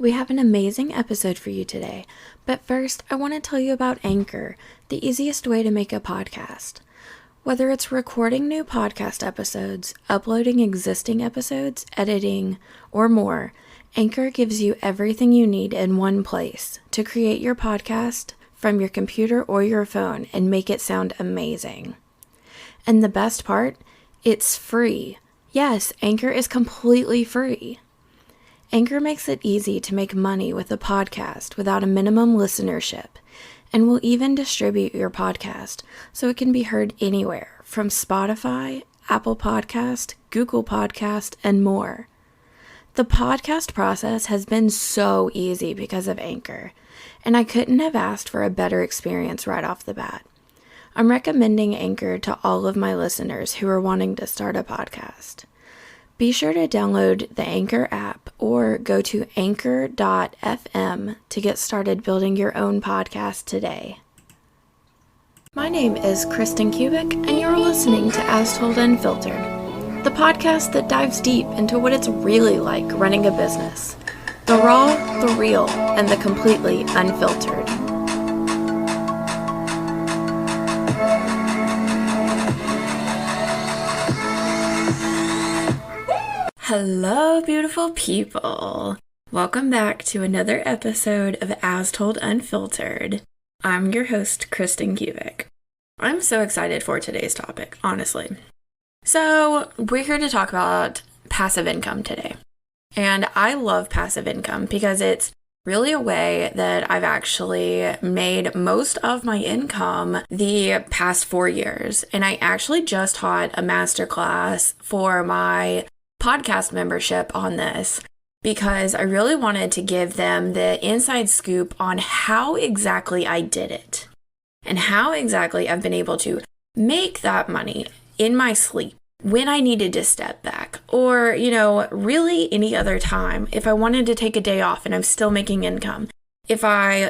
We have an amazing episode for you today, but first I want to tell you about Anchor, the easiest way to make a podcast. Whether it's recording new podcast episodes, uploading existing episodes, editing, or more, Anchor gives you everything you need in one place to create your podcast from your computer or your phone and make it sound amazing. And the best part, it's free. Yes, Anchor is completely free. Anchor makes it easy to make money with a podcast without a minimum listenership, and will even distribute your podcast so it can be heard anywhere from Spotify, Apple Podcast, Google Podcast, and more. The podcast process has been so easy because of Anchor, and I couldn't have asked for a better experience right off the bat. I'm recommending Anchor to all of my listeners who are wanting to start a podcast. Be sure to download the Anchor app or go to anchor.fm to get started building your own podcast today. My name is Kristen Kubik, and you're listening to As Told Unfiltered, the podcast that dives deep into what it's really like running a business. The raw, the real, and the completely unfiltered. Hello, beautiful people. Welcome back to another episode of As Told Unfiltered. I'm your host, Kristen Kubik. I'm so excited for today's topic, honestly. So, we're here to talk about passive income today. And I love passive income because it's really a way that I've actually made most of my income the past 4 years. And I actually just taught a masterclass for my podcast membership on this because I really wanted to give them the inside scoop on how exactly I did it and how exactly I've been able to make that money in my sleep when I needed to step back, or, really any other time. If I wanted to take a day off and I'm still making income, if I,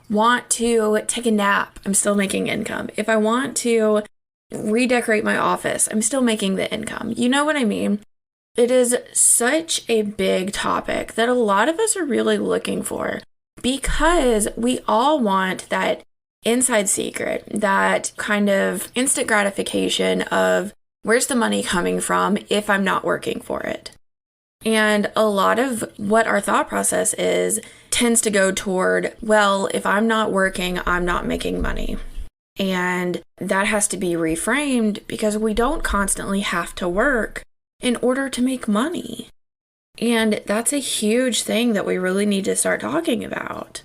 want to take a nap, I'm still making income. If I want to redecorate my office, I'm still making the income. You know what I mean? It is such a big topic that a lot of us are really looking for because we all want that inside secret, that kind of instant gratification of where's the money coming from if I'm not working for it. And a lot of what our thought process is tends to go toward, well, if I'm not working, I'm not making money. And that has to be reframed because we don't constantly have to work in order to make money. And that's a huge thing that we really need to start talking about.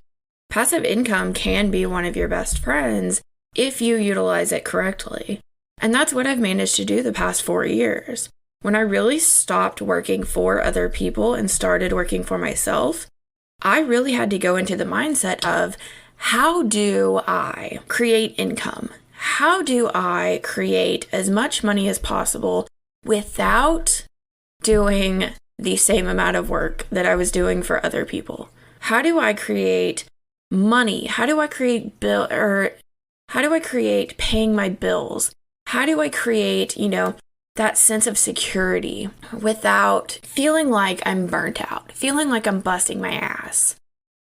Passive income can be one of your best friends if you utilize it correctly. And that's what I've managed to do the past 4 years. When I really stopped working for other people and started working for myself, I really had to go into the mindset of, how do I create income? How do I create as much money as possible without doing the same amount of work that I was doing for other people? How do I create money? How do I create how do I create paying my bills? How do I create, that sense of security without feeling like I'm burnt out, feeling like I'm busting my ass?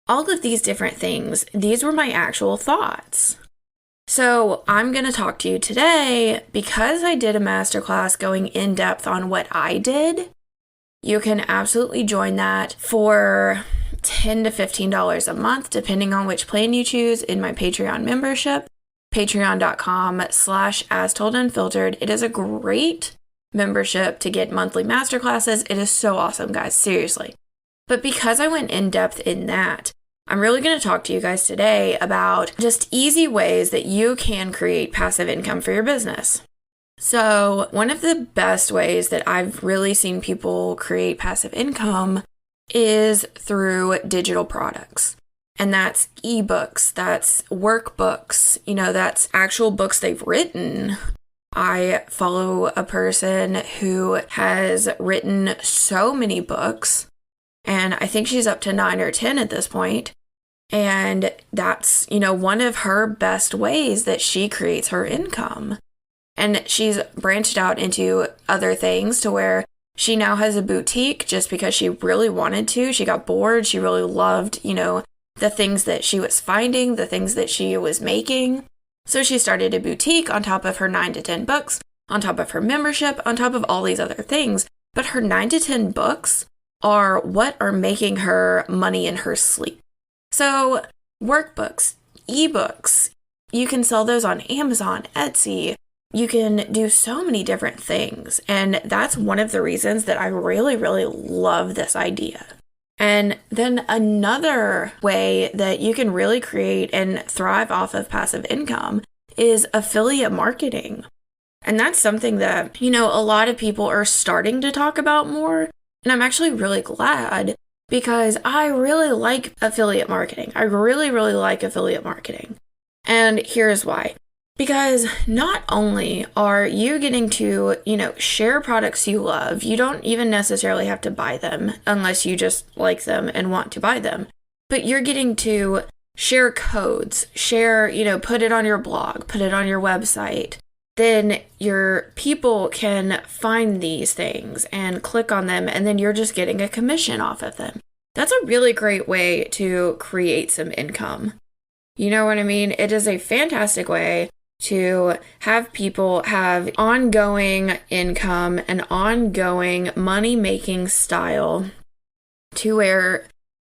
All of these different things, these were my actual thoughts. So I'm going to talk to you today because I did a masterclass going in depth on what I did. You can absolutely join that for $10 to $15 a month, depending on which plan you choose, in my Patreon membership, patreon.com/astoldunfiltered. It is a great membership to get monthly masterclasses. It is so awesome, guys, seriously. But because I went in depth in that, I'm really going to talk to you guys today about just easy ways that you can create passive income for your business. So one of the best ways that I've really seen people create passive income is through digital products. And that's ebooks, that's workbooks, that's actual books they've written. I follow a person who has written so many books, and I think she's up to 9 or 10 at this point. And that's, one of her best ways that she creates her income. And she's branched out into other things to where She now has a boutique just because she really wanted to. She got bored. She really loved, the things that she was finding, the things that she was making. So she started a boutique on top of her 9 to 10 books, on top of her membership, on top of all these other things. But her 9 to 10 books are what are making her money in her sleep. So workbooks, ebooks, you can sell those on Amazon, Etsy. You can do so many different things. And that's one of the reasons that I really, really love this idea. And then another way that you can really create and thrive off of passive income is affiliate marketing. And that's something that, a lot of people are starting to talk about more. And I'm actually really glad because I really like affiliate marketing. I really, really like affiliate marketing. And here's why. Because not only are you getting to, share products you love, you don't even necessarily have to buy them unless you just like them and want to buy them. But you're getting to share codes, put it on your blog, put it on your website. Then your people can find these things and click on them, and then you're just getting a commission off of them. That's a really great way to create some income. You know what I mean? It is a fantastic way to have people have ongoing income and ongoing money-making style to where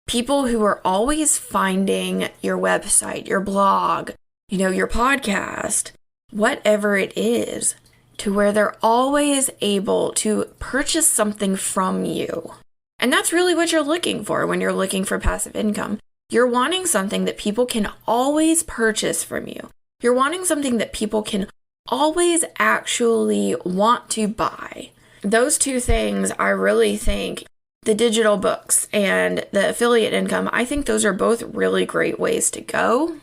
people who are always finding your website, your blog, your podcast, whatever it is, to where they're always able to purchase something from you. And that's really what you're looking for when you're looking for passive income. You're wanting something that people can always purchase from you. You're wanting something that people can always actually want to buy. Those two things, I really think, the digital books and the affiliate income, I think those are both really great ways to go.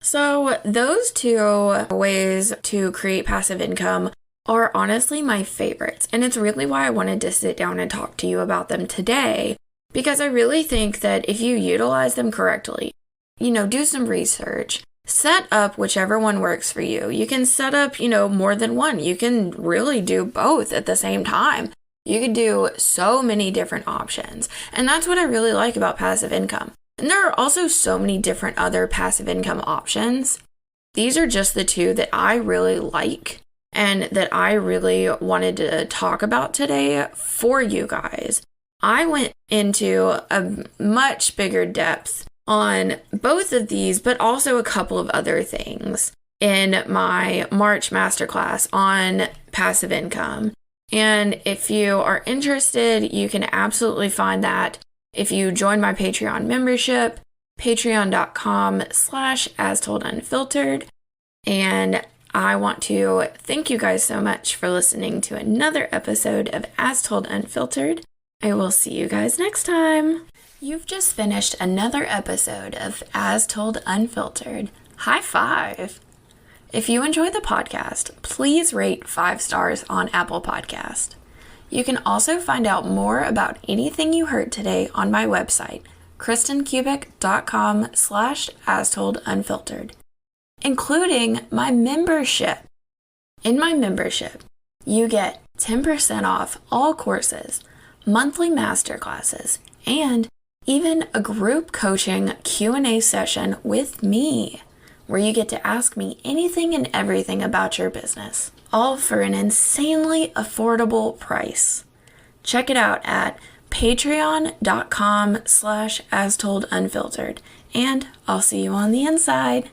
So those two ways to create passive income are honestly my favorites. And it's really why I wanted to sit down and talk to you about them today, because I really think that if you utilize them correctly, do some research, set up whichever one works for you. You can set up, more than one. You can really do both at the same time. You could do so many different options. And that's what I really like about passive income. And there are also so many different other passive income options. These are just the two that I really like and that I really wanted to talk about today for you guys. I went into a much bigger depth on both of these, but also a couple of other things in my March masterclass on passive income. And if you are interested, you can absolutely find that if you join my Patreon membership, patreon.com/astoldunfiltered. And I want to thank you guys so much for listening to another episode of As Told Unfiltered. I will see you guys next time. You've just finished another episode of As Told Unfiltered. High five! If you enjoy the podcast, please rate 5 stars on Apple Podcast. You can also find out more about anything you heard today on my website, kristenkubic.com/astoldunfiltered, including my membership. In my membership, you get 10% off all courses, monthly masterclasses, and even a group coaching Q&A session with me, where you get to ask me anything and everything about your business, all for an insanely affordable price. Check it out at patreon.com/astoldunfiltered, and I'll see you on the inside.